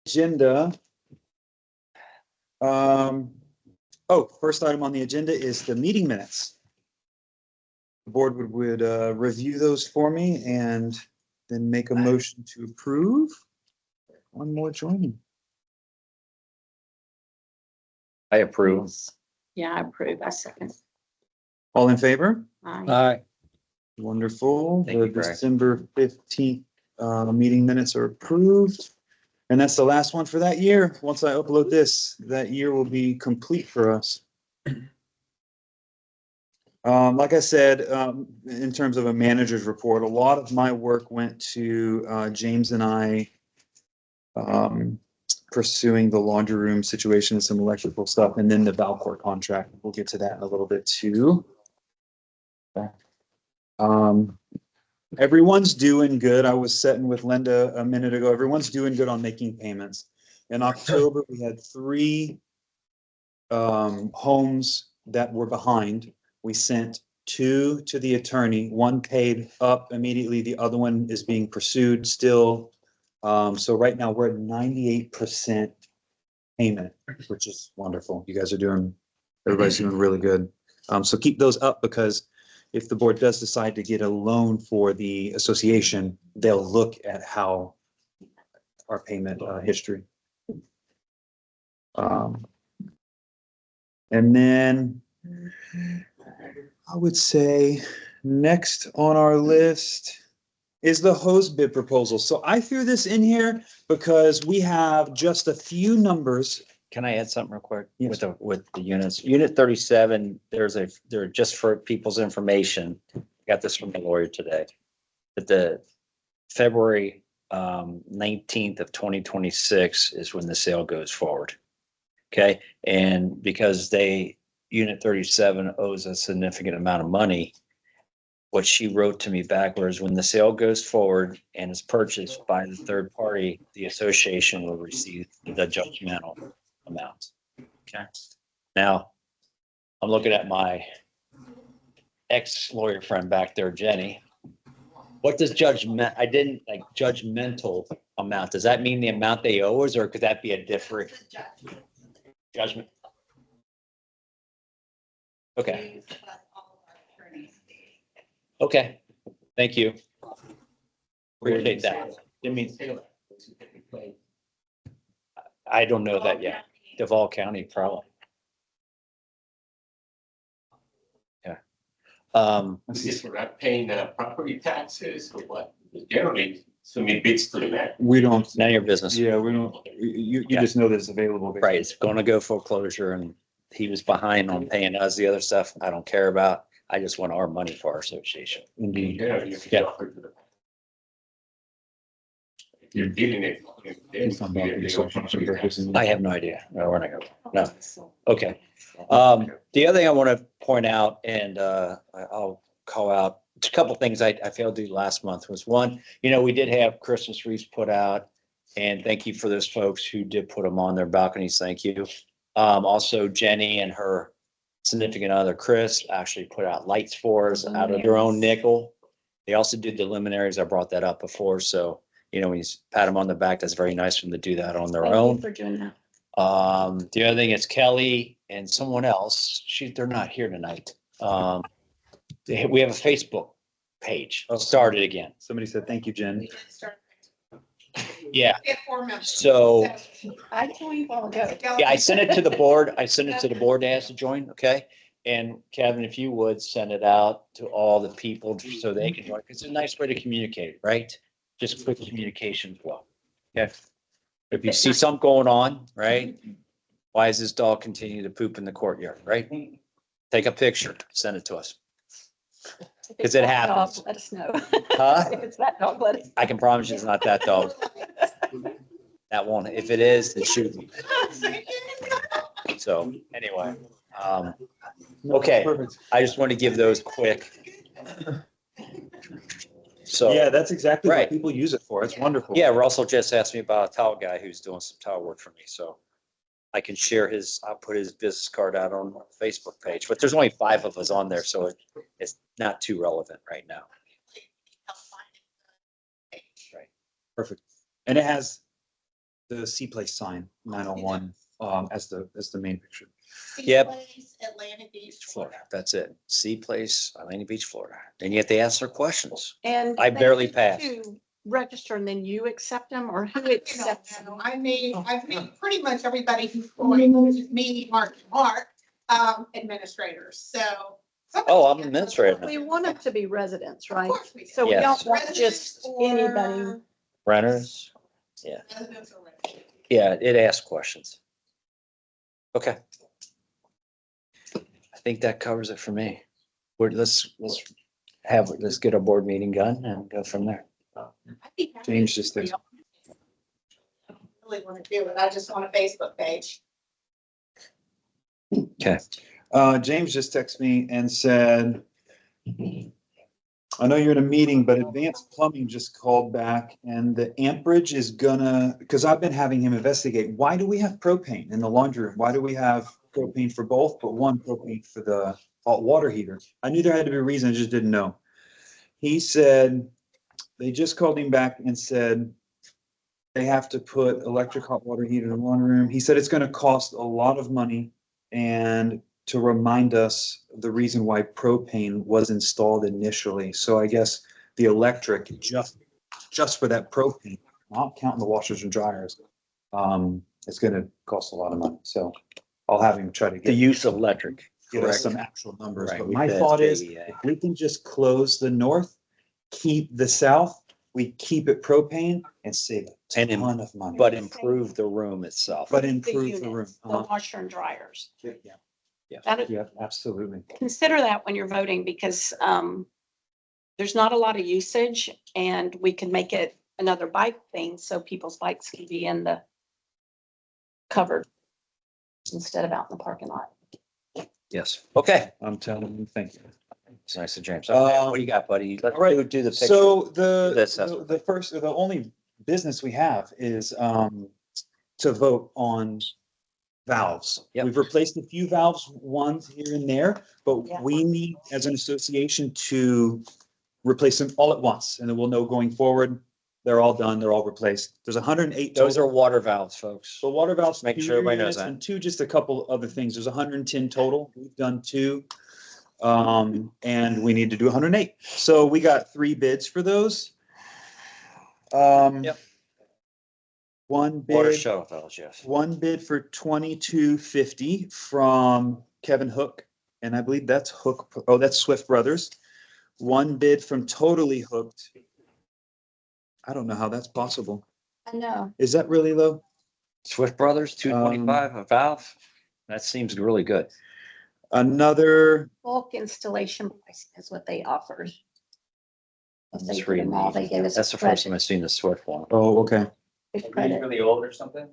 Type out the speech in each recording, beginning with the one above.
Agenda. First item on the agenda is the meeting minutes. The board would review those for me and then make a motion to approve. One more joining. I approve. Yeah, I approve. I second. All in favor? Aye. Wonderful. Thank The you, Greg. December 15th meeting minutes are approved. And that's the last one for that year. Once I upload this, that year will be complete for us. Like I said, in terms of a manager's report, a lot of my work went to James and I pursuing the laundry room situation and some electrical stuff, and then the Valcor contract. We'll get to that in a little bit too. Everyone's doing good. I was sitting with Linda a minute ago. Everyone's doing good on making payments. In October, we had 3 homes that were behind. We sent 2 to the attorney. 1 paid up immediately. The other one is being pursued still. So right now we're at 98% payment, which is wonderful. You guys are doing, everybody's doing really good. So keep those up, because if the board does decide to get a loan for the association, they'll look at how our payment history. And then I would say next on our list is the hose bid proposal. So I threw this in here because we have just a few numbers. Can I add something real quick? Yes. With the units? Unit 37, they're just for people's information. Got this from the lawyer today. But the February 19th of 2026 is when the sale goes forward. Okay, and because Unit 37 owes a significant amount of money, what she wrote to me back was, when the sale goes forward and is purchased by the third party, the association will receive the judgmental amount. Okay. Now, I'm looking at my ex-lawyer friend back there, Jenny. What does judgmental amount? Does that mean the amount they owe us, or could that be a different judgment? Okay. Okay. Thank you. Appreciate that. Didn't mean. I don't know that yet. Duval County, probably. Yeah. Because we're not paying property taxes or what? Generally, so many bids to the net. We don't. None of your business. Yeah, we don't. You Yeah. just know that it's available. Right. It's going to go foreclosure, and he was behind on paying us. The other stuff I don't care about. I just want our money for our association. Indeed. Yeah, you Yeah. can offer to the. If you're dealing it. I have no idea. No, we're not going. No. Okay. The other thing I want to point out, and I'll call out a couple things I failed to do last month, was one, we did have Christmas wreaths put out, and thank you for those folks who did put them on their balconies. Thank you. Also, Jenny and her significant other, Chris, actually put out lights for us out of their own nickel. They also did the luminaries. I brought that up before. So, when you pat them on the back, that's very nice for them to do that on their Thank you own. for doing that. The other thing is Kelly and someone else, they're not here tonight. We have a Facebook page started again. Somebody said, thank you, Jen. Yeah. We have 4 members. So, I told you a while ago. yeah, I sent it to the board. To ask to join. Okay. And Kevin, if you would send it out to all the people so they can join, because it's a nice way to communicate, right? Just quick communication flow. Okay. If you see something going on, right? Why is this dog continuing to poop in the courtyard, right? Take a picture, send it to us. Because it happens. Let us know. Huh? If it's that dog, let us. I can promise you it's not that dog. That won't, if it is, then shoot me. So anyway, okay. Perfect. I just want to give those quick. So. Yeah, that's exactly what Right. people use it for. It's wonderful. Yeah, Russell just asked me about a towel guy who's doing some towel work for me, so I can share I'll put his business card out on the Facebook page, but there's only 5 of us on there, so it's not too relevant right now. Right. Perfect. And it has the C Place sign, 901, as the main picture. Yep. Place, Atlantic Beach, Florida, that's it. Sea Place, Atlantic Beach, Florida. And you have to answer questions. And I they barely need passed. to Register and then you accept them or who I don't accepts them? know. I mean, pretty much everybody who's going, which is me, Mark, and Mark, administrators, so. Oh, I'm administrator. We want it to be residents, Of right? course we do. So we Yes. don't want just anybody. Renters. Residents or residents. Yeah, it asks questions. Okay. I think that covers it for me. Let's get our board meeting done and go from there. I'd be happy James to just do thinks- it. I don't really want to do it. I just want a Facebook page. Okay. James just texted me and said, I know you're in a meeting, but Advanced Plumbing just called back and the amperage is gonna, because I've been having him investigate, why do we have propane in the laundry room? Why do we have propane for both, but one propane for the hot water heater? I knew there had to be a reason, I just didn't know. He said, they just called him back and said they have to put electric hot water heater in the laundry room. He said it's gonna cost a lot of money and to remind us the reason why propane was installed initially. So I guess the electric, just for that propane, not counting the washers and dryers, it's gonna cost a lot of money. So I'll have him try to The get use of electric. give us correct. some actual numbers. Right, But we my said thought is, JEA. if we can just close the north, keep the south, we keep it propane and save a And ton of money. But improve the room itself. But The improve the room. units, the Uh-huh. washer and dryers. Yeah, That, yeah, absolutely. consider that when you're voting because there's not a lot of usage and we can make it another bike thing so people's bikes can be in the covered instead of out in the parking lot. Yes. Okay. I'm telling you, thank you. It's nice to James. Okay, what do you got, buddy? Let's do the picture. So Do this, that's the first, the only business we have is to vote on valves. Yep. We've replaced a few valves, ones here and there, but Yeah. we need as an association to replace them all at once. And then we'll know going forward, they're all done, they're all replaced. There's 108 Those are total. water valves, folks. So water valves. Make two sure everybody knows units, that. And two, just a couple other things. There's 110 total. We've done two. And we need to do 108. So we got 3 bids for those. Yep. One Water bid, shuttle valves, yes. one bid for 2250 from Kevin Hook. And I believe that's Hook, oh, that's Swift Brothers. One bid from Totally Hooked. I don't know how that's possible. I know. Is that really low? Swift Brothers, 225 a valve. That seems really good. Another, Bulk installation pricing is what they offered. I'm They just did them reading all. these. They gave us That's the first time credit. I've seen the Swift one. oh, okay. Credit. Really old or something?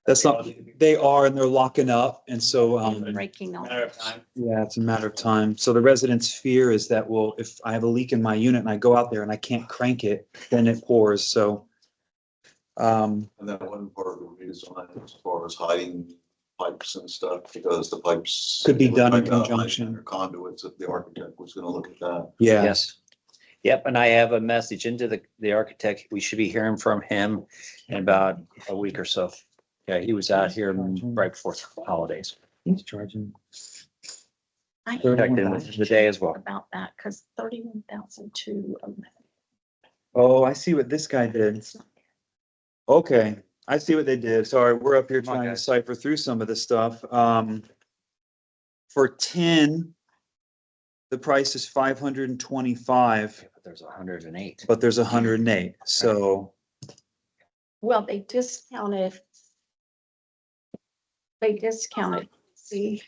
That's not, they are, and they're locking up. And so, Breaking on. Matter of time. yeah, it's a matter of time. So the residents' fear is that, well, if I have a leak in my unit and I go out there and I can't crank it, then it pours. So, And that one part of the redesign as far as hiding pipes and stuff, because the pipes. Could be done in Like, hiding conjunction. under Conduits, if the architect was gonna look at that. yeah. Yes. Yep, and I have a message into the architect. We should be hearing from him in about a week or so. Yeah, he was out here right before the holidays. He's charging. I Checked in with him today as well. about that because 31,002. Oh, I see what this guy did. It's not Okay, I see what they did. Sorry, we're up here Come on, trying to guys. cipher through some of this stuff. For 10, the price is 525, But there's 108. but there's 108. So, Well, they discounted. They discounted, see,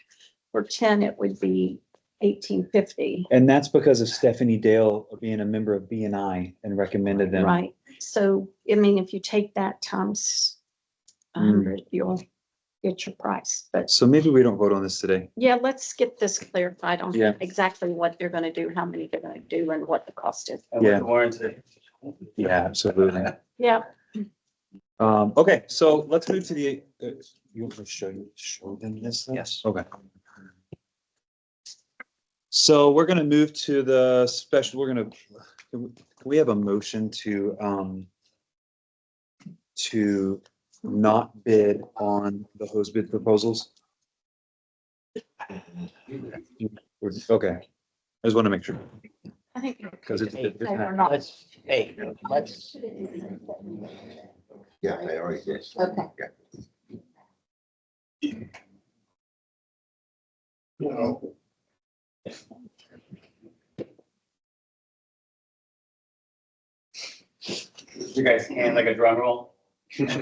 for 10, it would be 1850, and that's because of Stephanie Dale being a member of BNI and recommended them. right? So, I mean, if you take that times 100, you'll get your price. But So maybe we don't vote on this today. yeah, let's get this clarified on Yeah. exactly what they're gonna do, how many they're gonna do and what the cost is. And with Yeah. the warranty. Yeah, absolutely. Yeah, Okay, so let's move to the, you want me to show them this? then? Yes. Okay. So we're gonna move to the special, can we have a motion to not bid on the hose bid proposals? Okay, I just want to make sure, I think because it's a bit they were different. not. Hey, let's, Yeah, I already did. Okay. You guys hand like a drum roll? Just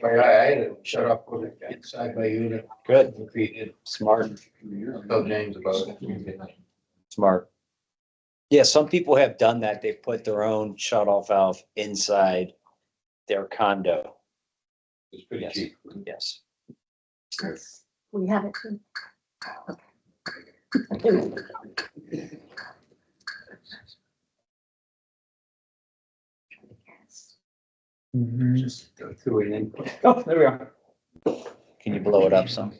my eye, I had to shut up when it got inside my unit. good, Repeated, smart, tell James about it. smart. Yeah, some people have done that. They put their own shut off valve inside their condo. It's pretty Yes. cheap. Yes. We haven't. Just go through it and. Oh, there we are. Can you blow it up some?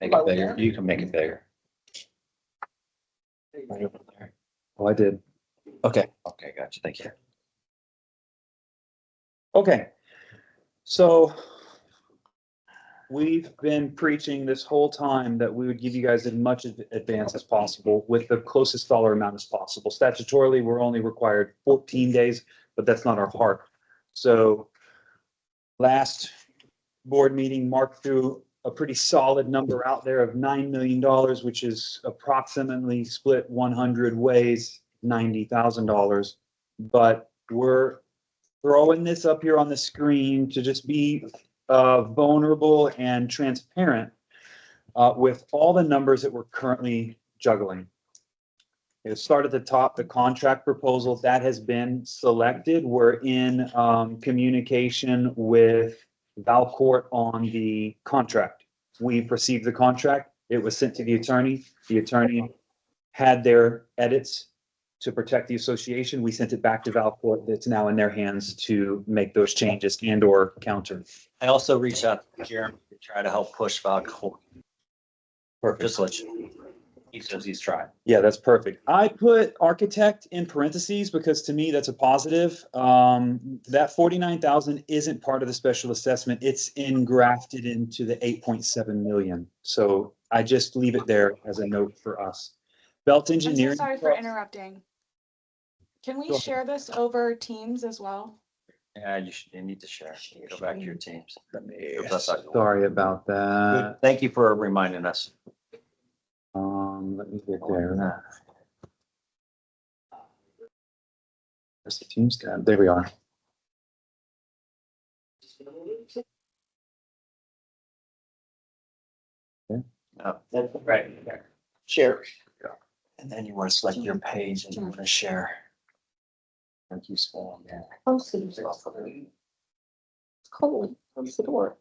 Make it bigger. You can make it bigger. Right over there. Oh, I did. Okay, okay, gotcha. Thank you. Okay, so we've been preaching this whole time that we would give you guys as much advance as possible with the closest dollar amount as possible. Statutorily, we're only required 14 days, but that's not our heart. So last board meeting, Mark threw a pretty solid number out there of $9 million, which is approximately split 100 ways, $90,000. But we're throwing this up here on the screen to just be vulnerable and transparent with all the numbers that we're currently juggling. It'll start at the top, the contract proposal that has been selected. We're in communication with Valcourt on the contract. We've received the contract. It was sent to the attorney. The attorney had their edits to protect the association. We sent it back to Valcourt. It's now in their hands to make those changes and or counter. I also reached out to Jeremy to try to help push Valcourt. Just let you. He says he's trying. Yeah, that's perfect. I put architect in parentheses because to me, that's a positive. That 49,000 isn't part of the special assessment. It's engrafted into the 8.7 million. So I just leave it there as a note for us. Belt I'm so engineering. sorry for interrupting. Can we Go ahead. share this over Teams as well? Yeah, you need to share. You go back to your teams. Let me- That's not- Sorry about that. Thank you for reminding us. Let me get there. There's the Teams tab. There we are. That's right. Share. And then you want to select your page and you want to share. Thank you, Spawn. Close cold, close the door.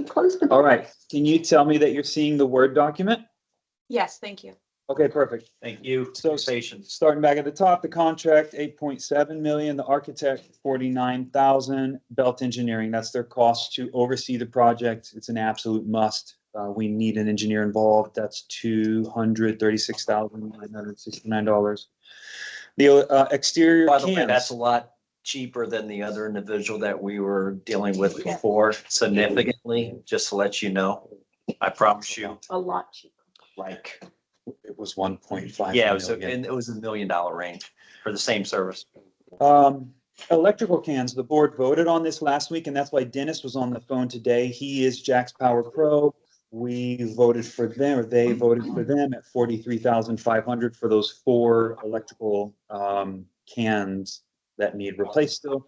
Close the door. All right. Can you tell me that you're seeing the Word document? Yes, thank you. Okay, perfect. Thank you. So Patience. starting back at the top, the contract, 8.7 million, the architect, 49,000, Belt Engineering, that's their cost to oversee the project. It's an absolute must. We need an engineer involved. That's $236,969. The exterior By the way, cams. that's a lot cheaper than the other individual that we were dealing with before, significantly, just to let you know. I promise you, A lot cheaper. like, It was 1.5. yeah, it was, million. and it was $1 million range for the same service. Electrical cans, the board voted on this last week, and that's why Dennis was on the phone today. He is Jack's Power Pro. We voted for them, or they voted for them at 43,500 for those 4 electrical cans that need replaced still.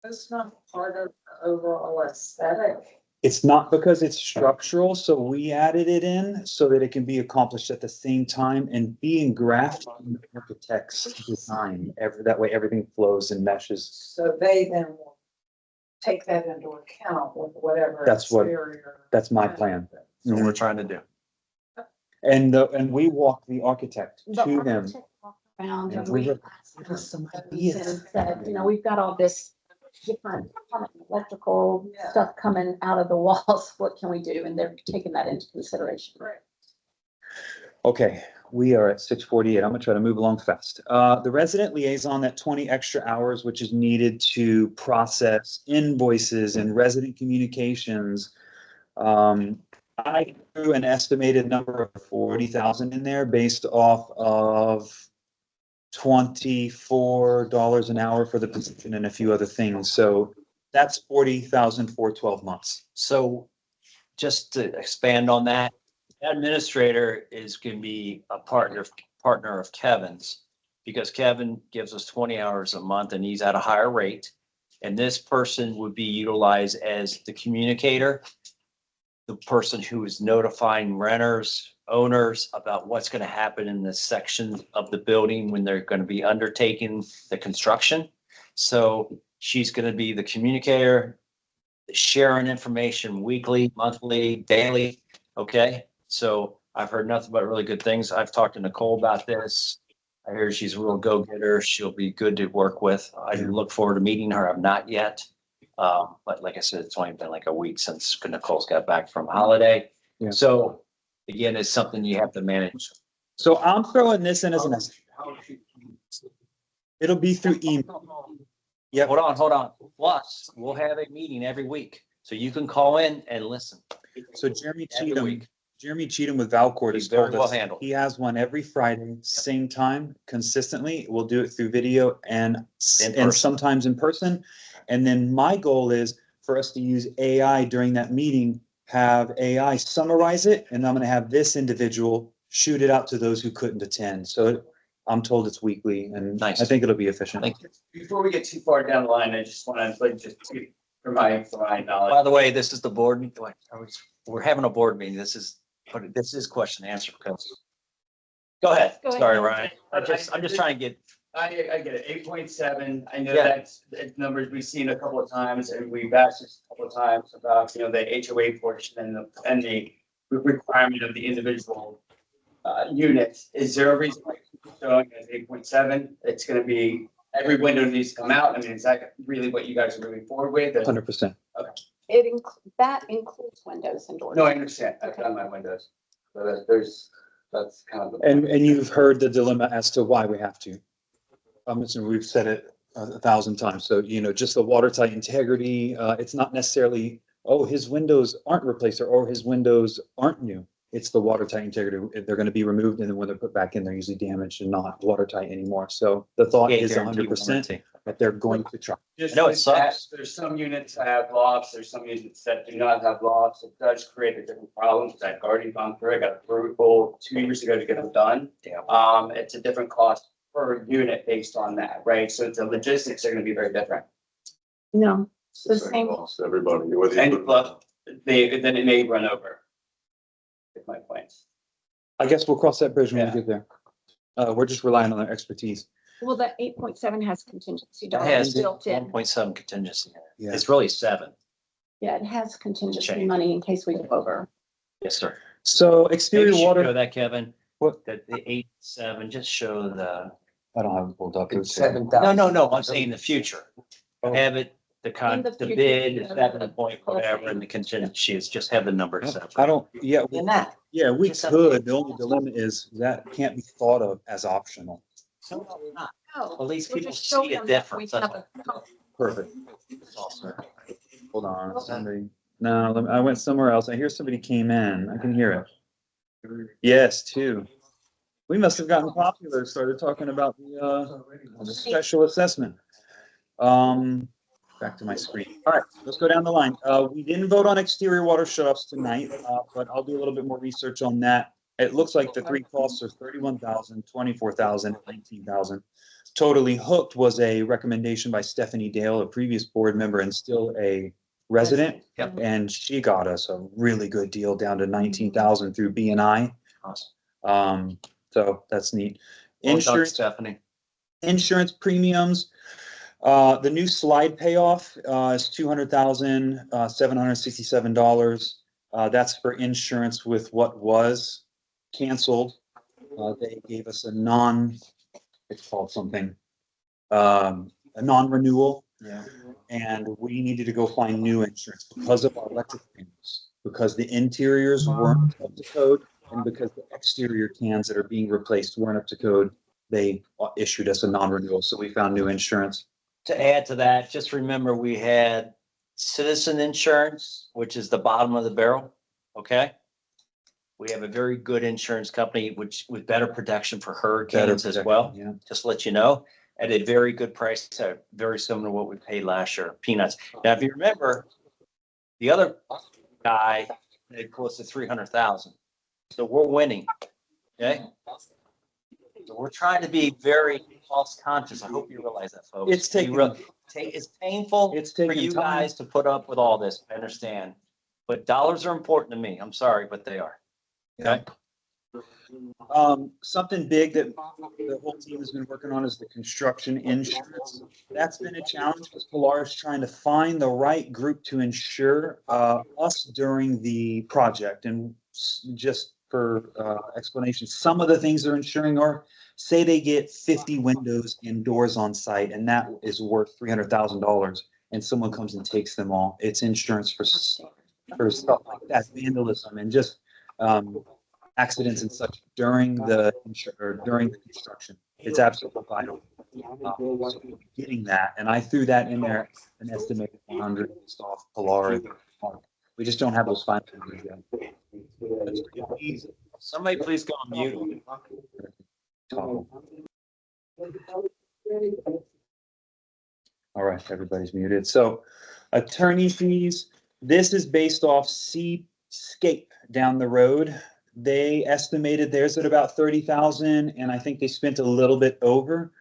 That's not part of the overall aesthetic. It's not because it's structural, so we added it in so that it can be accomplished at the same time and be engrafted in the architect's design. That way everything flows and meshes. So they then will take that into account with whatever. That's what- exterior- That's my plan. So we're trying to do. And we walk the architect The to them. architect walked around And and we we were- asked give us some them ideas. and said, you know, we've got all this different electrical Yeah. stuff coming out of the walls. What can we do? And they're taking that into consideration. Right. Okay, We are at 6:48. I'm gonna try to move along fast. The resident liaison, that 20 extra hours, which is needed to process invoices and resident communications. I threw an estimated number of 40,000 in there based off of $24 an hour for the position and a few other things. So that's 40,000 for 12 months. So just to expand on that, administrator is going to be a partner of Kevin's, because Kevin gives us 20 hours a month and he's at a higher rate. And this person would be utilized as the communicator, the person who is notifying renters, owners about what's going to happen in the section of the building when they're going to be undertaking the construction. So she's going to be the communicator, sharing information weekly, monthly, daily. Okay, so I've heard nothing but really good things. I've talked to Nicole about this. I hear she's a real go-getter. She'll be good to work with. I look forward to meeting her. I've not yet. But like I said, it's only been like a week since Nicole's got back from holiday. Yeah. So again, it's something you have to manage. So I'm throwing this in as an, it'll be through email. Yeah, Hold on. Plus, we'll have a meeting every week. So you can call in and listen. so Jeremy Every Cheatham, week. with Valcourt has He's very told well us handled. he has one every Friday, same time, consistently. We'll do it through video and person. sometimes in person. And then my goal is for us to use AI during that meeting, have AI summarize it, and I'm gonna have this individual shoot it out to those who couldn't attend. So I'm told it's weekly, and Nice. I think it'll be efficient. Thank you. Before we get too far down the line, I just want to like just for my knowledge. By the way, this is the board meeting. We're having a board meeting. This is question and answer. Go ahead. Go ahead. Sorry, Ryan. I'm just trying to get, I get it, 8.7. I know Yeah. that's numbers we've seen a couple of times, and we've asked this a couple of times about, the HOA portion and the requirement of the individual units. Is there a reason why it's showing as 8.7? It's going to be every window needs to come out. I mean, is that really what you guys are moving forward with? 100%. That includes windows and doors. No, I understand. I've done my windows. So that's kind of the. And you've heard the dilemma as to why we have to. I'm assuming we've said it 1,000 times. So, just the watertight integrity, it's not necessarily, oh, his windows aren't replaced or his windows aren't new. It's the watertight integrity. They're going to be removed, and then when they're put back in, they're usually damaged and not watertight anymore. So the thought can't is guarantee 100% warranty. that they're going to try. Just I know it with that, sucks. there's some units that have lofts, there's some units that do not have lofts. It does create a different problem, because I've already gone through, I got approval 2 years ago to get them done. Yeah. It's a different cost per unit based on that, right? So the logistics are gonna be very different. No, It's the The same same- cost, everybody, whether you And put it plus, then it may run over. With my points. I guess we'll cross that bridge when we Yeah. get there. We're just relying on their expertise. well, that 8.7 has contingency It dollars has built in. 1.7 contingency. Yeah. It's really 7. Yeah, it has contingency Change. money in case we go over. Yes, sir. So Maybe exterior you should water, show that, Kevin. What? That the 8.7, just show the, I don't have it pulled up. It's 7,000. no, I'm saying the future. Have it, In the the bid future, is yeah. 7 point whatever, and the contingency is just have the numbers separate. I don't, yeah, In that. yeah, we Just could. The only dilemma is that can't be thought of as optional. No, not. No, At least we're people just see showing a them that we difference. That's have all. a- Perfect. That's all, sir. Hold on, somebody, no, I went somewhere else. I hear somebody came in. I can hear it. Yes, two. We must have gotten popular, started talking about the special assessment. Back to my screen. All right, let's go down the line. We didn't vote on exterior water shutoffs tonight, but I'll do a little bit more research on that. It looks like the three costs are 31,000, 24,000, 19,000. Totally Hooked was a recommendation by Stephanie Dale, a previous board member and still a resident. Yep. And she got us a really good deal down to 19,000 through BNI. Awesome. So that's neat. Well done, Insurance, Stephanie. insurance premiums. The new slide payoff is $200,767. That's for insurance with what was canceled. They gave us it's called something, a non-renewal. Yeah. And we needed to go find new insurance because of our electric payments, because the interiors weren't up to code. And because the exterior cans that are being replaced weren't up to code, they issued us a non-renewal. So we found new insurance. To add to that, just remember we had citizen insurance, which is the bottom of the barrel, okay? We have a very good insurance company, which with better protection for hurricanes as well. Yeah. Just to let you know, at a very good price, very similar to what we paid last year, peanuts. Now, if you remember, the other guy, they close to 300,000. So we're winning, okay? So we're trying to be very cost conscious. I hope you realize that, folks. It's taking- It's painful It's for taking you time. guys to put up with all this. I understand. But dollars are important to me. I'm sorry, but they are. Okay? Something big that the whole team has been working on is the construction insurance. That's been a challenge because Pilar is trying to find the right group to insure us during the project. And just for explanation, some of the things they're insuring are, say they get 50 windows and doors on site, and that is worth $300,000, and someone comes and takes them all. It's insurance for stuff like that, vandalism and just accidents and such during the construction. It's absolutely vital. So getting that, and I threw that in there, an estimated 100 based off Pilar. We just don't have those final numbers yet. That's pretty easy. Somebody please go on mute. All right, everybody's muted. So attorney fees, this is based off Seascape down the road. They estimated theirs at about 30,000, and I think they spent a little bit over.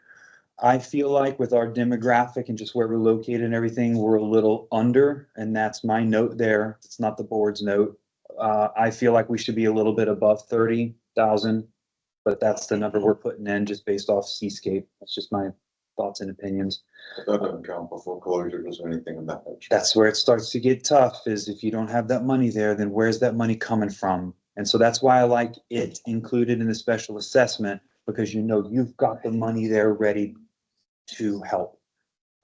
I feel like with our demographic and just where we're located and everything, we're a little under, and that's my note there. It's not the board's note. I feel like we should be a little bit above 30,000, but that's the number we're putting in just based off Seascape. That's just my thoughts and opinions. That doesn't count for foreclosures or anything of that nature. That's where it starts to get tough, is if you don't have that money there, then where's that money coming from? And so that's why I like it included in the special assessment, because you know you've got the money there ready to help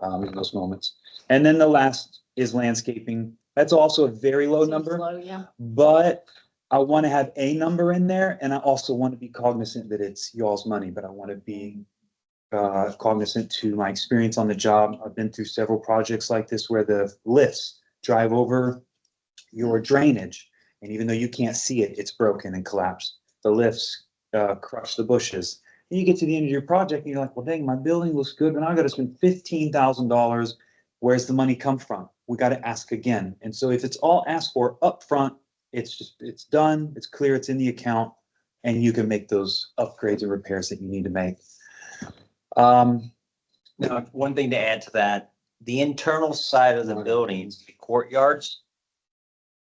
in those moments. And then the last is landscaping. That's also a very low number, Yeah. but I want to have a number in there, and I also want to be cognizant that it's y'all's money, but I want to be cognizant to my experience on the job. I've been through several projects like this where the lifts drive over your drainage. And even though you can't see it, it's broken and collapsed. The lifts crush the bushes. And you get to the end of your project and you're like, well, dang, my building looks good, but now I got to spend $15,000. Where's the money come from? We got to ask again. And so if it's all asked for upfront, it's done, it's clear, it's in the account, and you can make those upgrades and repairs that you need to make. Now, one thing to add to that, the internal side of the buildings, the courtyards,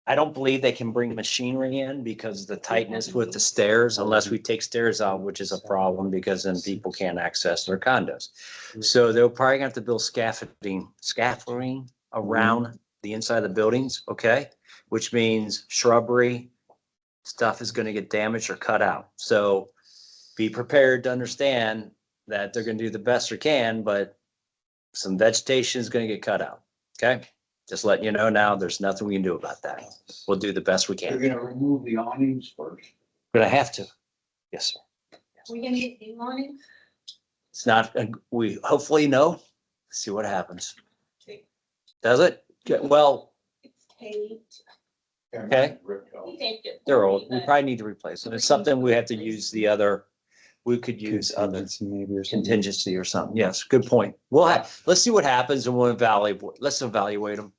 I don't believe they can bring machinery in because of the tightness with the stairs, unless we take stairs out, which is a problem because then people can't access their condos. So they'll probably have to build scaffolding around the inside of the buildings, okay? Which means shrubbery, stuff is gonna get damaged or cut out. So be prepared to understand that they're gonna do the best they can, but some vegetation is gonna get cut out, okay? Just letting you know now, there's nothing we can do about that. We'll do the best we You're can. gonna remove the awnings first. But I have to. Yes, sir. We gonna get new awnings? It's not, we hopefully know, see what happens. Does it? Well, It's taped. okay, He taped it. they're for old. me, We but- probably need to replace them. It's something we have to use the other, we could use other Contingency maybe or something. contingency or something. Yes, good point. Let's see what happens and we'll let's evaluate them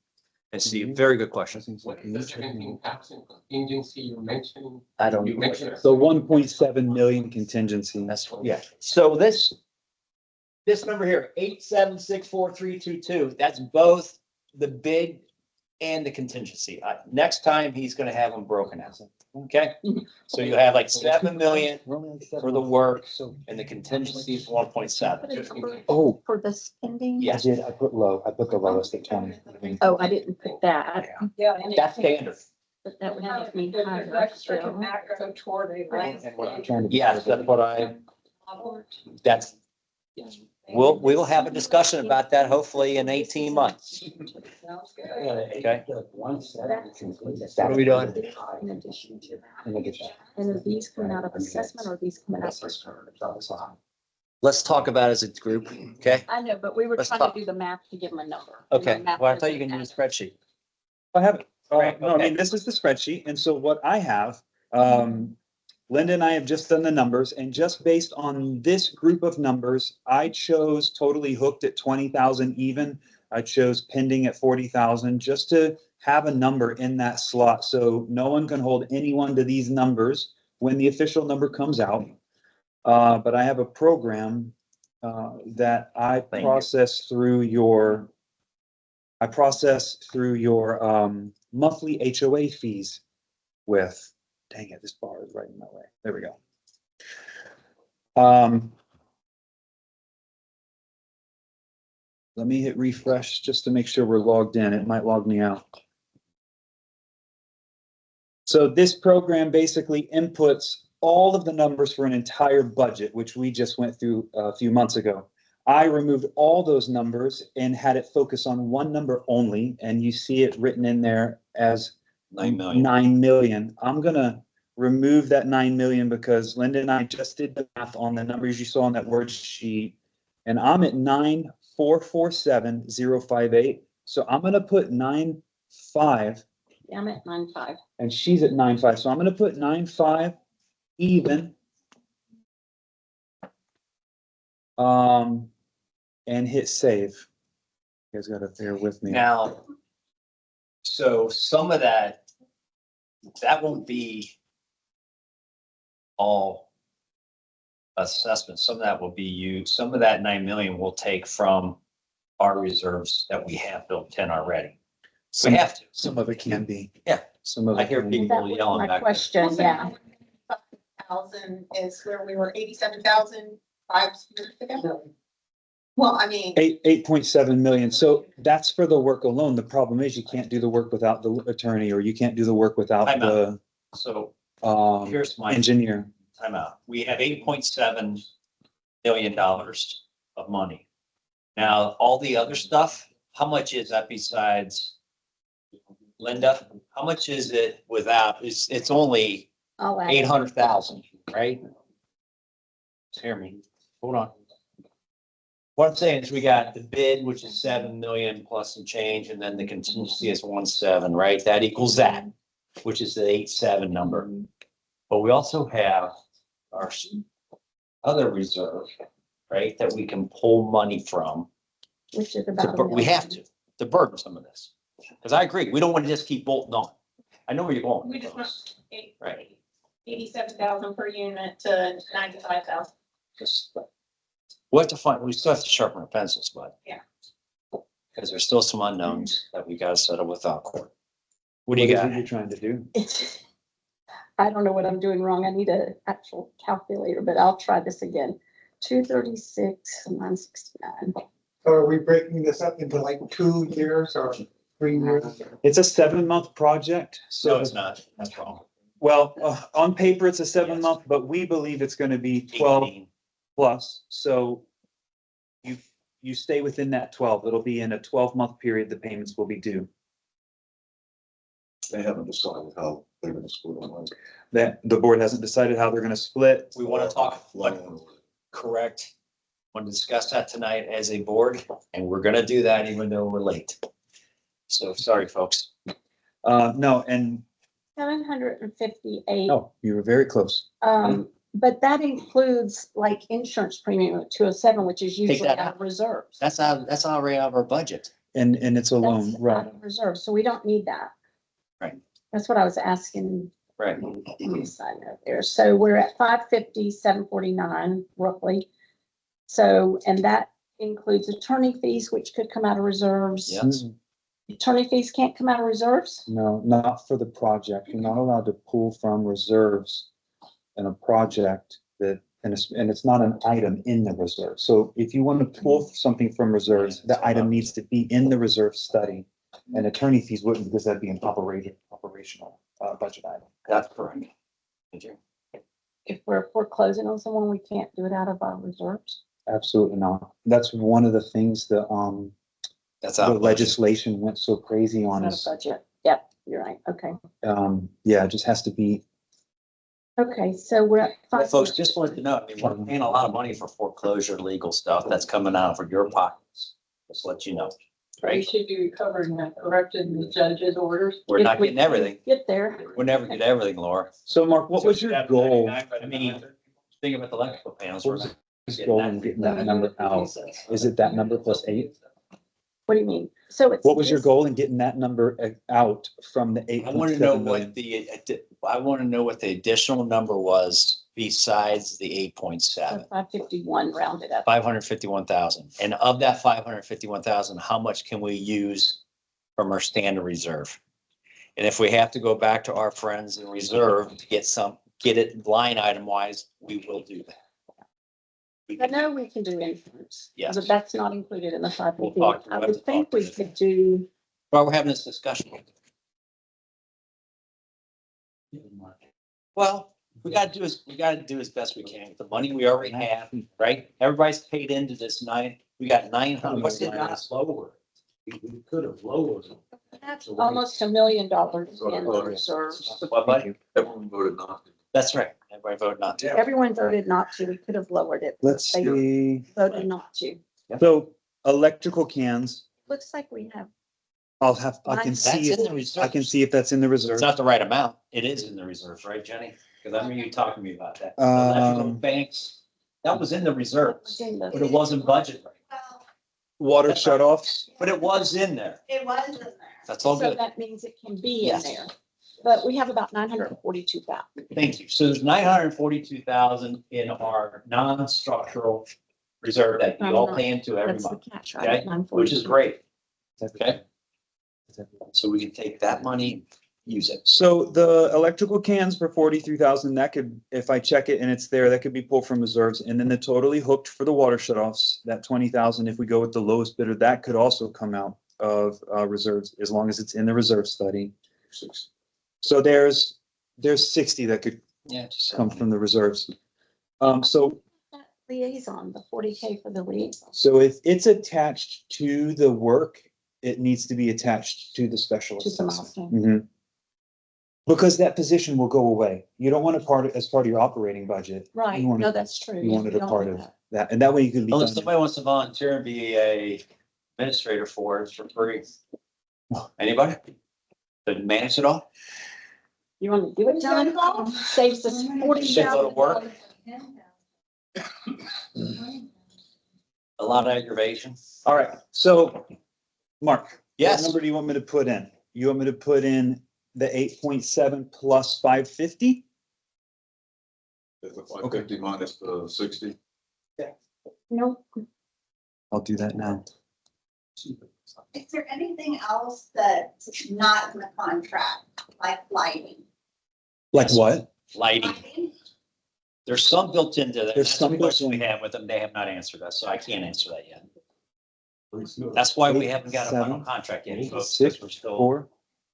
and see. Very good question. What is the 17,000 contingency you mentioned? I don't. You mentioned. So 1.7 million contingency. That's, yeah. So this number here, 8764322, that's both the bid and the contingency. Next time, he's gonna have them broken out. Okay? So you have like 7 million for the work and the contingency is 1.7. Oh, For the spending? I Yes, did, I put low, I put the lowest at 20. Oh, I didn't put that, Yeah. that's standard. but that would have me There's higher extra still. back go toward a And what I'm trying to. Yes, that's what that's, we'll have a discussion about that hopefully in 18 months. Okay. What are we doing? In addition to that. And are these coming out of assessment or are these coming out? Let's talk about it as a group, okay? I know, but we were Let's trying talk. to do the math to give them a number. and Okay, the math well, I thought you doesn't can use a add. spreadsheet. I have it. Right, No, I okay. mean, this is the spreadsheet. And so what I have, Linda and I have just done the numbers, and just based on this group of numbers, I chose totally hooked at 20,000 even. I chose pending at 40,000 just to have a number in that slot. So no one can hold anyone to these numbers when the official number comes out. But I have a program that I Thank you. process through your monthly HOA fees with. Dang it, this bar is right in my way. There we go. Let me hit refresh just to make sure we're logged in. It might log me out. So this program basically inputs all of the numbers for an entire budget, which we just went through a few months ago. I removed all those numbers and had it focus on one number only, and you see it written in there as 9 million. 9 million. I'm gonna remove that 9 million because Linda and I just did the math on the numbers you saw on that worksheet. And I'm at 9,447,058. So I'm gonna put 9,500 Yeah, I'm at 9.5. and she's at 9,500. So I'm gonna put 9,500 even. And hit save. You guys gotta bear with me. Now, so some of that won't be all assessments. Some of that will be used, some of that 9 million we'll take from our reserves that we have built in already. We have to. Some of it can be. Yeah. Some of I it hear can be. people That was yelling my back there. question, yeah. 1,000 is where we were 87,000 5 years ago. Well, I mean, 8.7 million. So that's for the work alone. The problem is you can't do the work without the attorney, or you can't do the work without Time the So here's my engineer. timeout. We have $8.7 million of money. Now, all the other stuff, how much is that besides Linda? How much is it without, it's only I'll add it. 800,000, right? Hear me, hold on. What I'm saying is we got the bid, which is 7 million plus some change, and then the contingency is 1.7, right? That equals that, which is the 8.7 number. But we also have our other reserve, right, that we can pull money from. Which is about. We have to burden some of this. Because I agree, we don't want to just keep bolting on. I know where you're going. we just went Right. 87,000 per unit to 95,000. Just, we'll have to find, we still have to sharpen our pencils, but. Yeah. Because there's still some unknowns that we gotta settle without court. What do you What is got? it you're trying to do? It's, I don't know what I'm doing wrong. I need an actual calculator, but I'll try this again. 236, 969. So are we breaking this up into like 2 years or 3 years? It's a 7-month project. So No, it's not. That's wrong. Well, on paper, it's a 7-month, but we believe it's gonna be 12 18. plus. So you stay within that 12. It'll be in a 12-month period, the payments will be due. They haven't decided how they're gonna split them. That the board hasn't decided how they're gonna split. We want to talk, correct. Want to discuss that tonight as a board, and we're gonna do that even though we're late. So sorry, folks. No, and, 758. oh, you were very close. But that includes like insurance premium at 207, which is usually that out of reserves. That's already out of our budget. And it's a loan, That's right? out of reserve, so we don't need that. Right. That's what I was asking Right. on the side note there. So we're at 550, 749 roughly. So, and that includes attorney fees, which could come out of reserves. Yes. Attorney fees can't come out of reserves? No, not for the project. You're not allowed to pull from reserves in a project that, and it's not an item in the reserve. So if you want to pull something from reserves, the item needs to be in the reserve study. And attorney fees wouldn't, because that'd be an operational budget item. That's correct. Thank you. If we're foreclosing on someone, we can't do it out of our reserves? Absolutely not. That's one of the things That's the out. legislation went so crazy on Not is, a budget. Yep, you're right. Okay. yeah, it just has to be. Okay, so we're at Well, five. folks, just wanted to know, I mean, we're paying a lot of money for foreclosure legal stuff that's coming out of your pockets. Just to let you know. We Right? should be recovering that, correct, in the judge's orders. We're not getting everything. Get there. We'll never get everything, Laura. So Mark, what was your goal? I mean, think about the electrical panels. What was his goal in getting that number out? Is it that number plus 8? What do you mean? So it's. What was your this- goal in getting that number out from the I want to know 8.7 million? what I want to know what the additional number was besides the 8.7. 551 rounded up. 551,000. And of that 551,000, how much can we use from our standard reserve? And if we have to go back to our friends in reserve to get it line item wise, we will do that. We I can- know we can do insurance. Yes. But that's not included in the five We'll fifty. talk- I we'll have to would think talk to we them. could do, While we're having this discussion. Well, we gotta do as best we can with the money we already have, right? Everybody's paid into this we got 900, what's it not lower? We could have lowered it. that's almost $1 million in reserves. What, buddy? Everyone voted not to. That's right. Everybody voted not to. Everyone voted not to. We could have lowered it. Let's They see. voted not to. So electrical cans, Looks like we have, I can That's see, in the I reserve. can see if that's in the reserve. It's not the right amount. It is in the reserves, right, Jenny? Because I remember you talking to me about that. Electrical banks, that was in the reserves, but it wasn't budget. Water That's right. shutoffs. But it was in there. It was in there. That's all so good. that means it can be in Yes. there. But we have about 942,000. Thank you. So there's 942,000 in our non-structural reserve that you all pay into every That's the month, catch, right? okay? at 942. which is great. Okay? So we can take that money, use it. So the electrical cans for 43,000, that could, if I check it and it's there, that could be pulled from reserves. And then the totally hooked for the water shutoffs, that 20,000, if we go with the lowest bidder, that could also come out of reserves, as long as it's in the reserve study. So there's 60 that could Yeah. come from the reserves. So That Liaison, the 40K for the liaison. So if it's attached to the work, it needs to be attached to the special To the assessment. milestone. Mhm. Because that position will go away. You don't want it as part of your operating budget. Right, You want no, it- that's true. You want it We a don't part do of that. that, and that way you can be Unless done. somebody wants to volunteer and be a administrator for it for free. Anybody? To manage it all? You want to do it, John? Saves us Shitload 40,000. of work, a lot of aggravation. All right, so, Mark. Yes. What number do you want me to put in? You want me to put in the 8.7 plus 550? The 550 minus the 60. No, I'll do that now. Is there anything else that's not in the contract, like lighting? Like what? Lighting. Lighting? There's some built into that. There's That's some the built question we in. have with them. They have not answered us, so I can't answer that yet. That's why we haven't got a final 7, contract yet, folks, 6, because we're still, 4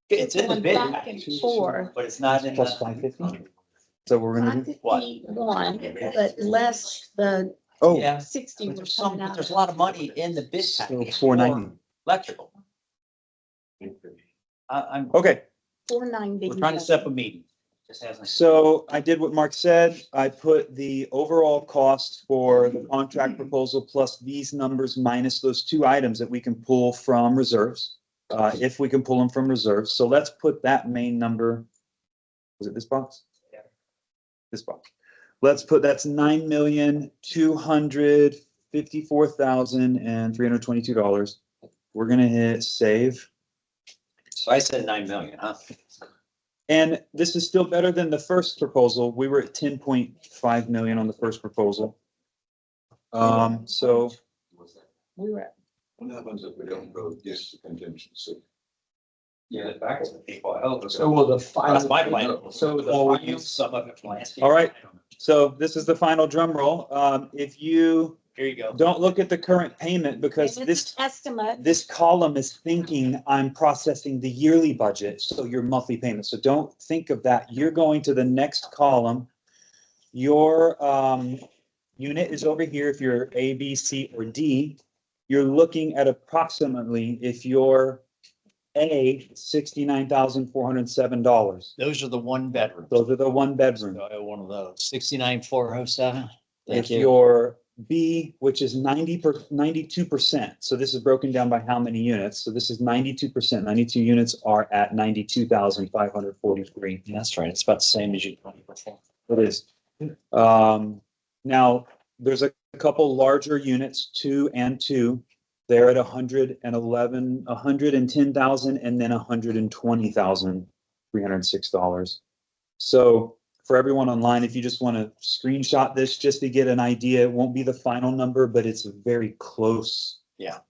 it's in the going bid, back and forth. but it's not in plus the. 550? So we're gonna do, 551, but less the oh, Yeah, 60 but we're there's some, coming but out there's a of. lot of money in the bid so package. 490. for Electrical. I'm, Okay, 490. we're trying to set up a meeting. Just hasn't. so I did what Mark said. I put the overall cost for the contract proposal plus these numbers minus those 2 items that we can pull from reserves. If we can pull them from reserves. So let's put that main number. Was it this box? Yeah. This box. Let's put, that's $9,254,322. We're gonna hit save. So I said 9 million, huh? And this is still better than the first proposal. We were at 10.5 million on the first proposal. So We were at What happens if we don't vote yes to contingency? Yeah, back to the people. Hell, So will the final. That's my plan. So the Or we final, use some of it from last year. All right. So this is the final drum roll. If you Here you go. don't look at the current payment, because and this it's an estimate. this column is thinking I'm processing the yearly budget, so your monthly payment. So don't think of that. You're going to the next column. Your unit is over here. If you're A, B, C, or D, you're looking at approximately, if you're A, $69,407. Those are the one bedrooms. Those are the one bedroom. So I have one of those, 69,407. Thank If you. you're B, which is 92%, so this is broken down by how many units, so this is 92%, 92 units are at 92,543. That's right. It's about the same as you. It is. Now, there's a couple larger units, 2 and 2. They're at 111, 110,000, and then $120,306. So for everyone online, if you just want to screenshot this just to get an idea, it won't be the final number, but it's a very close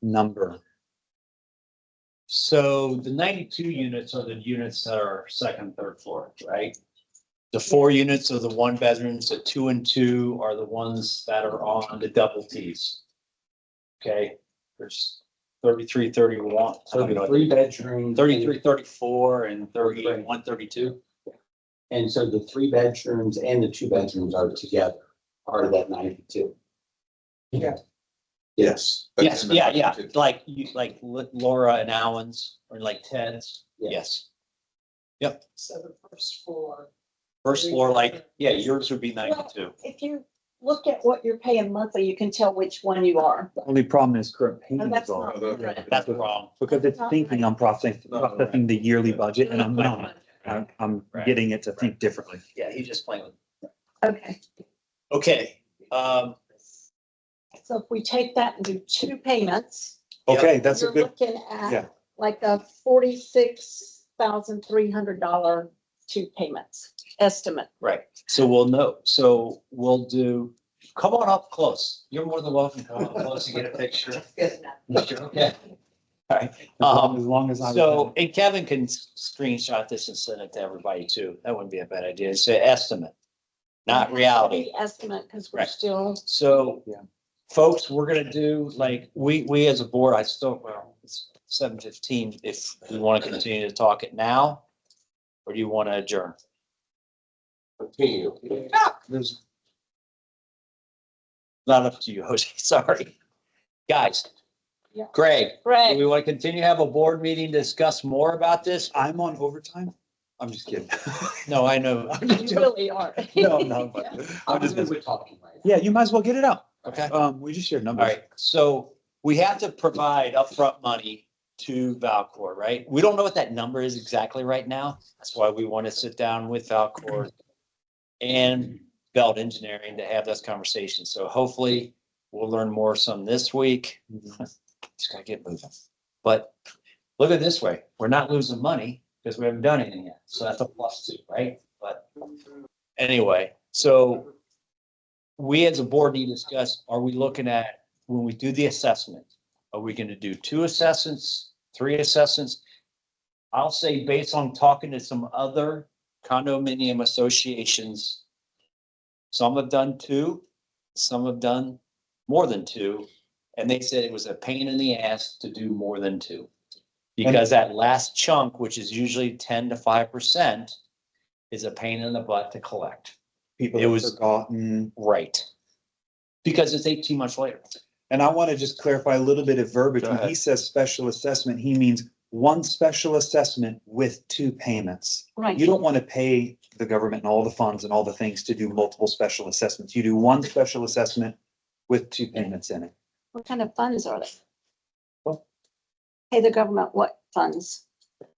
number. So the 92 units are the units that are second, third floor, right? The 4 units are the one bedrooms, the 2 and 2 are the ones that are on the double Ts. Okay, there's 33, 31. So the 3 bedroom. 33, 34, and 31, 32. And so the 3 bedrooms and the 2 bedrooms are together, part of that 92. Yes. Yes, yeah, like you, like Laura and Alan's, or like Ted's, yes. Yep, So the first floor. first floor, like, yeah, yours would be 92. If you look at what you're paying monthly, you can tell which one you are. The only problem is current And payments that's are, not right. That's wrong. because it's thinking I'm processing the yearly budget, and I'm not. I'm Right. getting it to think differently. Yeah, he's just playing with. Okay, Okay, so if we take that and do 2 payments. Okay, that's a You're good, looking yeah. at like a $46,300 2 payments estimate. right, so we'll know, so we'll do, come on up close. You're more than welcome to come up close and get a picture. Okay. All right. As long as I. So, and Kevin can screenshot this and send it to everybody too. That wouldn't be a bad idea. It's an estimate, not reality. The estimate, because we're Right. still, So, Yeah. folks, we're gonna do, like, we as a board, well, it's 7:15. If we want to continue to talk it now, or do you want to adjourn? There's, Not up to you, Jose, sorry. Guys. Yeah. Greg, do Greg, we want to continue to have a board meeting, discuss more about this? I'm on overtime? I'm just kidding. No, I know. you really are. No, no. I'm just, We're talking right now. yeah, you might as well get it out. Okay. We just shared All numbers. right, so we have to provide upfront money to Valcor, right? We don't know what that number is exactly right now. That's why we want to sit down with Valcor and Belt Engineering to have this conversation. So hopefully we'll learn more some this week. Just gotta get moving. But look at it this way, we're not losing money because we haven't done anything yet. So that's a plus too, right? But anyway, so we as a board need to discuss, are we looking at, when we do the assessment, are we gonna do 2 assessments, 3 assessments? I'll say based on talking to some other condominium associations, some have done 2, some have done more than 2. And they said it was a pain in the ass to do more than 2. Because that last chunk, which is usually 10 to 5%, is a pain in the butt to collect. People It have was- forgotten. Right. Because it's 18 months later. And I want to just clarify a little bit of verbiage. Go When he ahead. says special assessment, he means one special assessment with 2 payments. Right. You don't want to pay the government and all the funds and all the things to do multiple special assessments. You do one special assessment with 2 payments in it. What kind of funds are they? What? Pay the government what funds?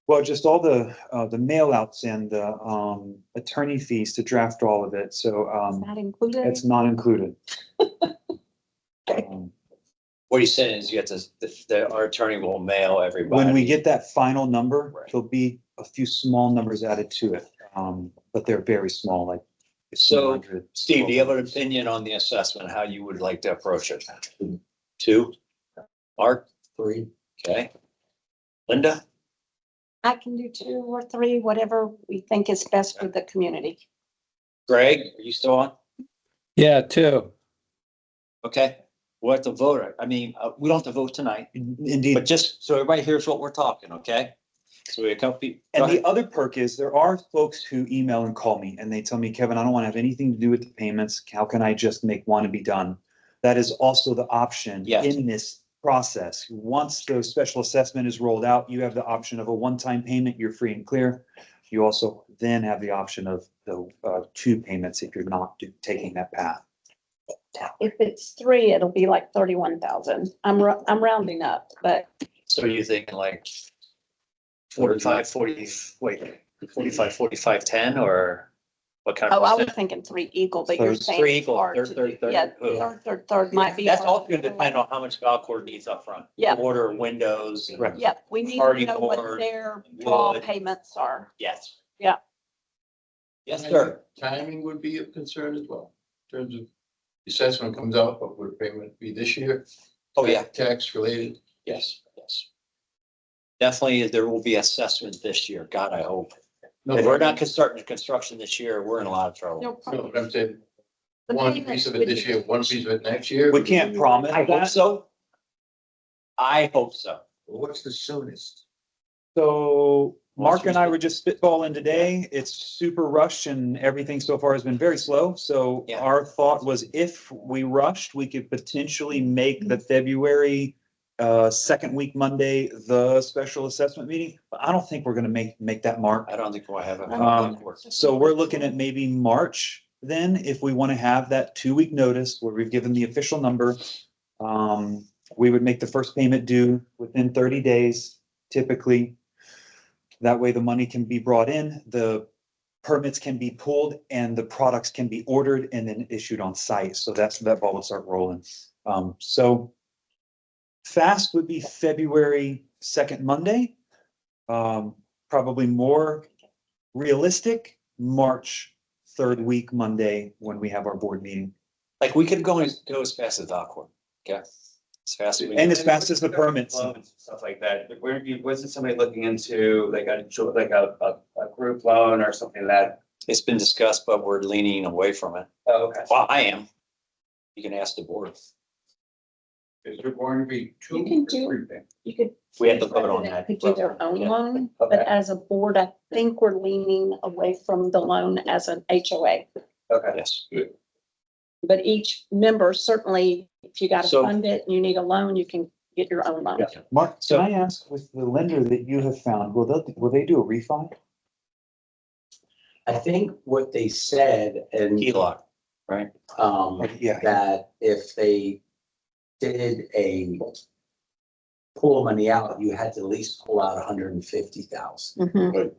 Well, just all the mail outs and the attorney fees to draft all of it. So Not included? it's not included. Um, What he's saying is you have to, our attorney will mail everybody. When we get that final number, Right. there'll be a few small numbers added to it. But they're very small, like. So, 1,500. Steve, do you have an opinion on the assessment, how you would like to approach it? 2? Mark? 3? Okay. Linda? I can do 2 or 3, whatever we think is best for the community. Greg, are you still on? Yeah, 2. Okay, we'll have to vote. I mean, we don't have to vote tonight, Indeed. but just so everybody hears what we're talking, okay? So we have a couple people. And the other perk is there are folks who email and call me and they tell me, Kevin, I don't want to have anything to do with the payments. How can I just make one and be done? That is also the option Yes. in this process. Once the special assessment is rolled out, you have the option of a one-time payment. You're free and clear. You also then have the option of the two payments if you're not taking that path. If it's 3, it'll be like 31,000. I'm rounding up, but So you're thinking like 45, 10, or what kind of? oh, I was percent? thinking 3 equal, but you're Third, saying. 3 it's equal, hard third, to third, do. third. Yeah, Oh. third might be. That's hard. all gonna depend on how much Valcourt needs up front. Yeah. Order windows. and- Right. Yep, we need Party to know what board, their draw wood. payments are. Yes. Yeah. Yes, sir. Timing would be of concern as well, in terms of the assessment comes out, but would payment be this year? Oh, yeah. Tax related? Yes, yes. Definitely, there will be assessment this year. God, I hope. No, If we're not starting construction this year, we're in a lot of trouble. No No, problem. but I'm saying, The one payments piece of it would this be- year, one piece of it next year. We can't promise I hope that. so. I hope so. What's the soonest? So Mark Once we and I get- were just spitballing today. It's super rushed and everything so far has been very slow. So Yeah. our thought was if we rushed, we could potentially make the February second week Monday, the special assessment meeting. But I don't think we're gonna make that mark. I don't think we'll have it. So we're looking at maybe March then, if we want to have that 2-week notice where we've given the official number. We would make the first payment due within 30 days typically. That way the money can be brought in, the permits can be pulled and the products can be ordered and then issued on site. So that ball would start rolling. So fast would be February 2nd Monday. Probably more realistic, March 3rd week Monday when we have our board meeting. Like, we could go as fast as Valcourt, okay? As fast as we. And as fast as the permits. Loans and Stuff like that, but wasn't somebody looking into like a group loan or something like that? It's been discussed, but we're leaning away from it. Oh, okay. Well, I am. You can ask the board. Is there going to be two? You can or do- three things? You could. We had to vote on that. Could do their own Yeah. loan, Okay. but as a board, I think we're leaning away from the loan as an HOA. Okay. Yes. But each member, certainly, if you gotta So- fund it, and you need a loan, you can get your own loan. Yeah. Mark, So- can I ask with the lender that you have found, will they do a refi? I think what they said, and, HELOC, right? Yeah. that if they did pull money out, you had to at least pull out 150,000. Mhm.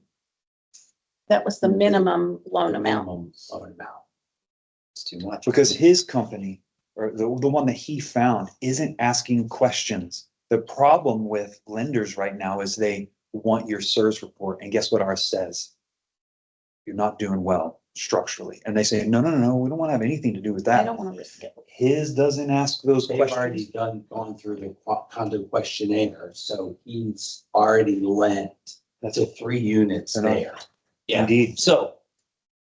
That was the minimum loan amount. Minimum loan amount. It's too much. Because his company, or the one that he found, isn't asking questions. The problem with lenders right now is they want your SIRS report, and guess what ours says? You're not doing well structurally, and they say, no, we don't want to have anything to do with I that. don't wanna risk it. His doesn't ask those They've already questions. gone through the condo questionnaire, so he's already lent to 3 units there. Yeah, Indeed. so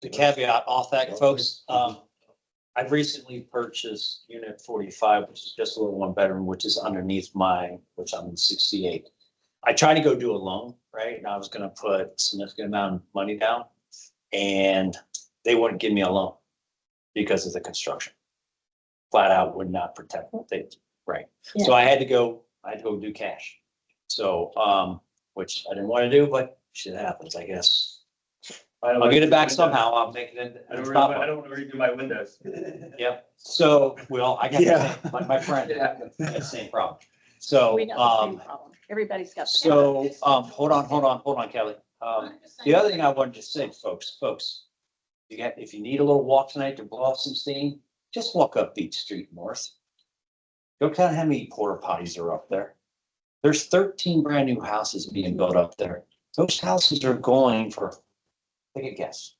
the caveat off that, folks, I've recently purchased unit 45, which is just a little 1 bedroom, which is underneath mine, which I'm in 68. I tried to go do a loan, right? And I was gonna put a significant amount of money down, and they wouldn't give me a loan because of the construction. Flat out would not protect things, right? So I had to go do cash. So, which I didn't want to do, but shit happens, I guess. I'll get it back somehow. I'll make it. I don't want to redo my windows. Yep. So, well, I got, Yeah. my friend had the same problem. So, We got the same problem. Everybody's got. the same so, hold on, Kelly. The other thing I wanted to say, folks, if you need a little walk tonight to blow off some steam, just walk up Beach Street North. Go count how many porta potties are up there. There's 13 brand new houses being built up there. Those houses are going for, take a guess.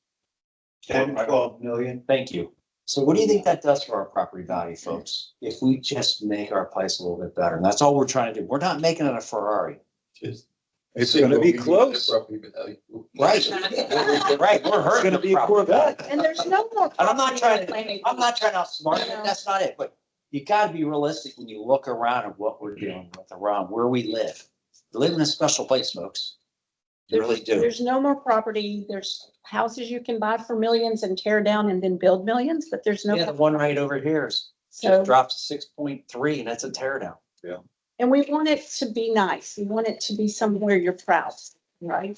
10, 12 million. Thank you. So what do you think that does for our property value, folks? If we just make our place a little bit better, and that's all we're trying to do. We're not making it a Ferrari. It's gonna be close. Right. Right, we're It's hurting. gonna the be a property value. Corvette. And there's no more. And I'm not trying planning. to outsmart it, that's not it, but you gotta be realistic when you look around at what we're dealing with around where we live. We live in a special place, folks. You really do. There's no more property. There's houses you can buy for millions and tear down and then build millions, but there's no. Yeah, the one right over here is So, just dropped 6.3 and that's a tear down. and we want it to be nice. We want it to be somewhere you're proud, right?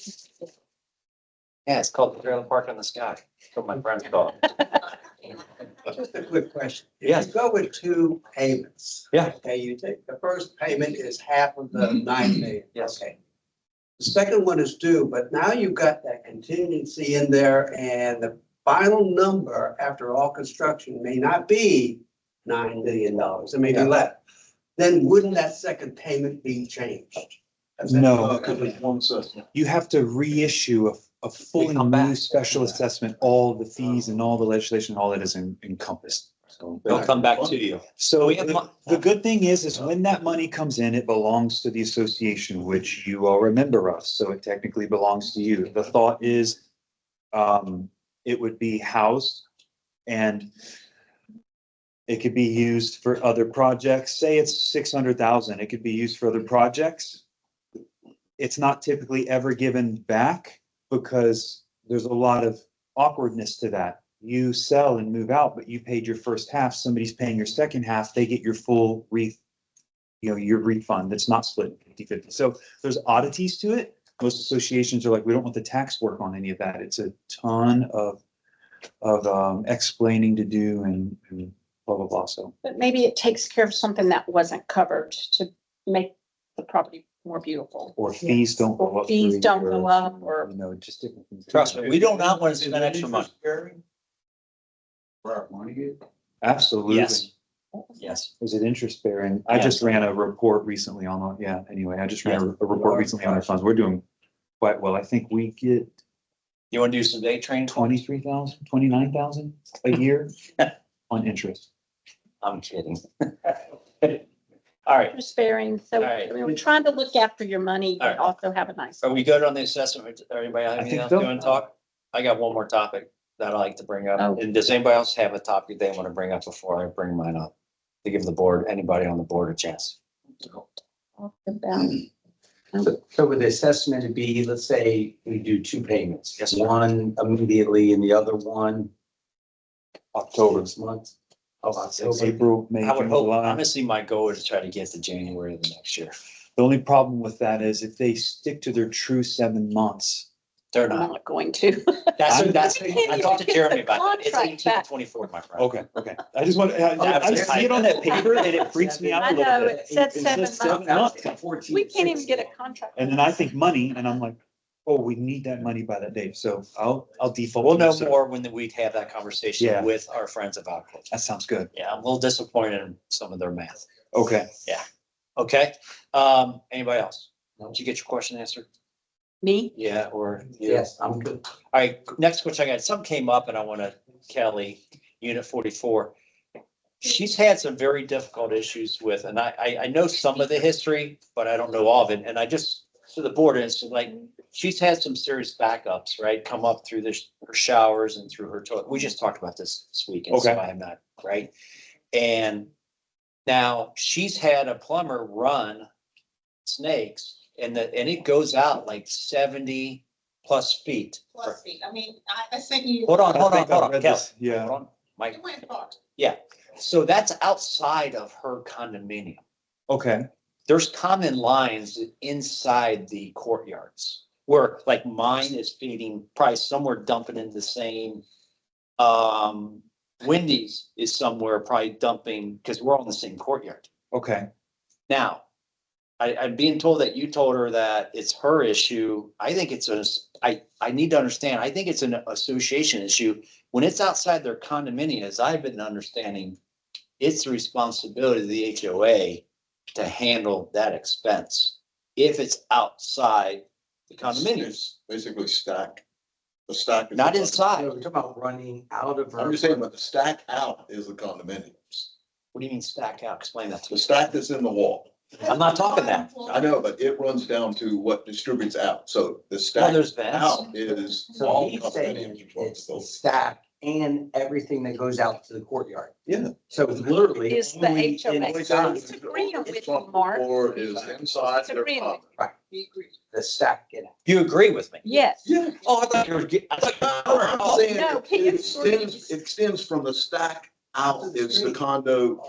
Yeah, it's called the trailer park in the sky. That's what my friends call it. Just a quick question. If Yes. you go with two payments. Yeah. Okay, you take, the first payment is half of the 9 million. Yes. Okay. The second one is due, but now you've got that contingency in there and the final number after all construction may not be $9 million. It may be Yeah. less. Then wouldn't that second payment be changed? No, Because it's one system. you have to reissue a fully come new back. special assessment, all the fees and all the legislation, all that is encompassed. So. They'll come back to you. So We have the good thing is when that money comes in, it belongs to the association, which you all remember us, so it technically belongs to you. The thought is, it would be housed and it could be used for other projects. Say it's 600,000, it could be used for other projects. It's not typically ever given back because there's a lot of awkwardness to that. You sell and move out, but you paid your first half, somebody's paying your second half, they get your full your refund that's not split 50-50. So there's oddities to it. Most associations are like, we don't want the tax work on any of that. It's a ton of explaining to do and blah, blah, blah. So But maybe it takes care of something that wasn't covered to make the property more beautiful. or fees don't go Or up. fees for a don't year, go up, or You know, just different things. Trust me, we do not want to spend extra money. For our money. Absolutely. Yes. Yes. Is it interest bearing? I just ran a report recently on, anyway, I just ran a report recently on our funds. We're doing quite well. I think we get You want to do some day training? 23,000, 29,000 a year on interest. I'm kidding. All right. interest bearing. So All right. I mean, we're trying to look after your money, All but right. also have a nice. Are we good on the assessment? Everybody have I anything think else so. you want to talk? I got one more topic that I like to bring up. Oh. And does anybody else have a topic they want to bring up before I bring mine up? To give the board, anybody on the board a chance. Talk about. So would the assessment it'd be, let's say we do two payments. Yes, sir. One immediately and the other one October, 6 months. Of October. April, May, I would June, hope, July. honestly, my goal is to try to get to January of the next year. The only problem with that is if they stick to their true 7 months, They're I'm not. not going to. That's, You can't I talked to even Jeremy get the about that. It's contract 18 to back. 24, my friend. okay. I just want, I see it on that paper and it freaks me out I a little know, bit. it said says 7 months. We can't even get a contract. And then I think money and I'm like, oh, we need that money by that date. So I'll default. We'll to know seven. more when we have that conversation Yeah. with our friends at Alcoa. That sounds good. Yeah, I'm a little disappointed in some of their math. Okay. Okay, anybody else? Did you get your question answered? Me? Yeah, or? you? Yes, I'm good. All right, next question I got, something came up and I want to, Kelly, Unit 44. She's had some very difficult issues with, and I know some of the history, but I don't know all of it. And I just, to the board, it's like, she's had some serious backups, right? Come up through her showers and through her toilet. We just talked about this weekend, so Okay. I'm not, right? And now she's had a plumber run snakes and it goes out like 70 plus feet. Plus feet. I mean, I sent you. Hold on, I think I read Kel, this. Yeah. hold on, Mike. It went far. So that's outside of her condominium. Okay. There's common lines inside the courtyards where like mine is feeding, probably somewhere dumping in the same. Wendy's is somewhere probably dumping, because we're all in the same courtyard. Okay. Now, I'm being told that you told her that it's her issue. I think it's I need to understand, I think it's an association issue. When it's outside their condominium, as I've been understanding, it's the responsibility of the HOA to handle that expense. If it's outside the condominium, It's basically stack. The stack. is not the- inside. We're talking about running out of. I'm just saying, but the stack out is the condominiums. What do you mean stack out? Explain that to The me. stack that's in the wall. I'm not talking that. I know, but it runs down to what distributes out. So the Well, stack there's vents. out is So all he's saying condominiums it's the responsibility. stack and everything that goes out to the courtyard. Yeah. So literally. Is the only HOA. inside It's agreeing with you, Mark. Or is inside It's their agreeing with common. The stack, you know. You agree with me? Yes. Yeah. Oh, I thought you were, I thought, I'm saying No, it can you- extends from the stack out, it's the condo,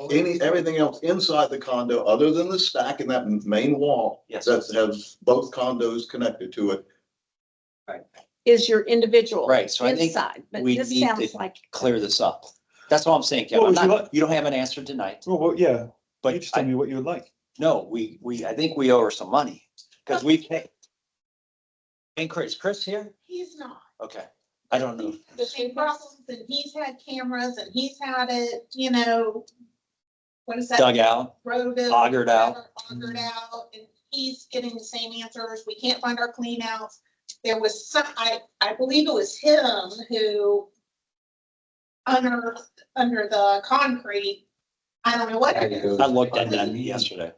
everything else inside the condo, other than the stack in that main wall. Yes. That has both condos connected to it. Is your individual. Right, so I think inside, but we this need sounds to like. clear this up. That's all I'm saying, What Kevin. would I'm you not, like? you don't have an answer tonight, Well, yeah, you but just tell I, me what you would like. no, I think we owe her some money. Cause we paid. And Chris here? He's not. Okay, I don't know. The same problems, and he's had cameras, and he's had it, you know, what is that? Dug out, Road. augered out. Augered out, and he's getting the same answers. We can't find our clean outs. There was some, I believe it was him who unearthed under the concrete. I don't know what it is. I looked at that yesterday.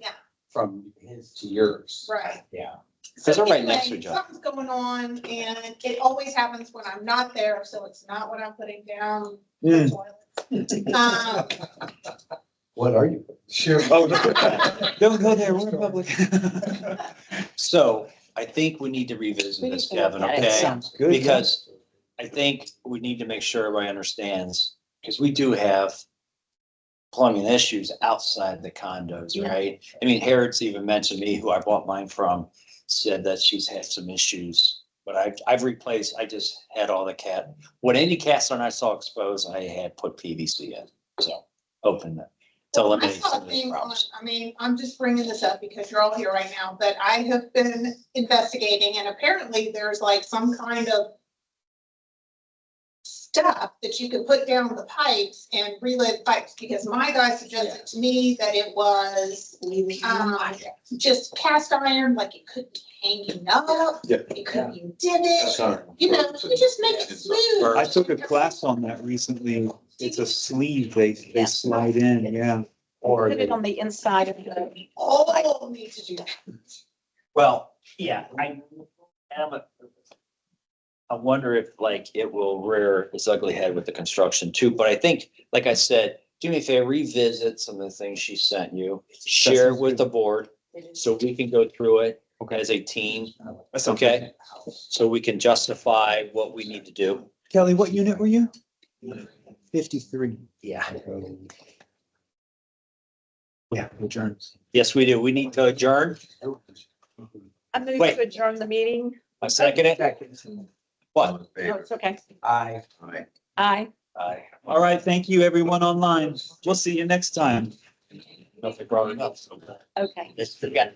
From his to yours. Right. Yeah. Because they're So right next to anyway, each other. something's going on, and it always happens when I'm not there, so it's not what I'm putting down. Hmm. Um, What are you? Sure. Oh, don't go there, we're in public. So I think we need to revisit We this, need to look Kevin, at it. okay? Sounds good. Because I think we need to make sure everybody understands, because we do have plumbing issues outside the condos, Yeah. right? I mean, Harrod's even mentioned me, who I bought mine from, said that she's had some issues. But I've replaced, I just had all the what any cast iron I saw exposed, I had put PVC in, so hoping that to I eliminate saw some of these things on, problems. I mean, I'm just bringing this up because you're all here right now, but I have been investigating, and apparently there's like some kind of stuff that you can put down the pipes and relit pipes, because my guy suggested to me that it was just cast iron, like it could be hanging up. Yeah. It could be divot, you know, you just make it smooth. I took a class on that recently. It's a sleeve they slide in, yeah. Or Put it on the inside of the. All need to do that. Well, yeah, I wonder if like it will rear its ugly head with the construction too, but I think, like I said, do me a favor, revisit some of the things she sent you, share it with the board, so we can go through it as a team, That's okay? So we can justify what we need to do. Kelly, what unit were you? 53. Yeah. Yeah, adjourn. Yes, we do. We need to adjourn. I move Wait. to adjourn the meeting. I second it. What? No, it's okay. I. Aye. Aye. All right, thank you, everyone online. We'll see you next time. Nothing brought it up. So Okay. let's forget.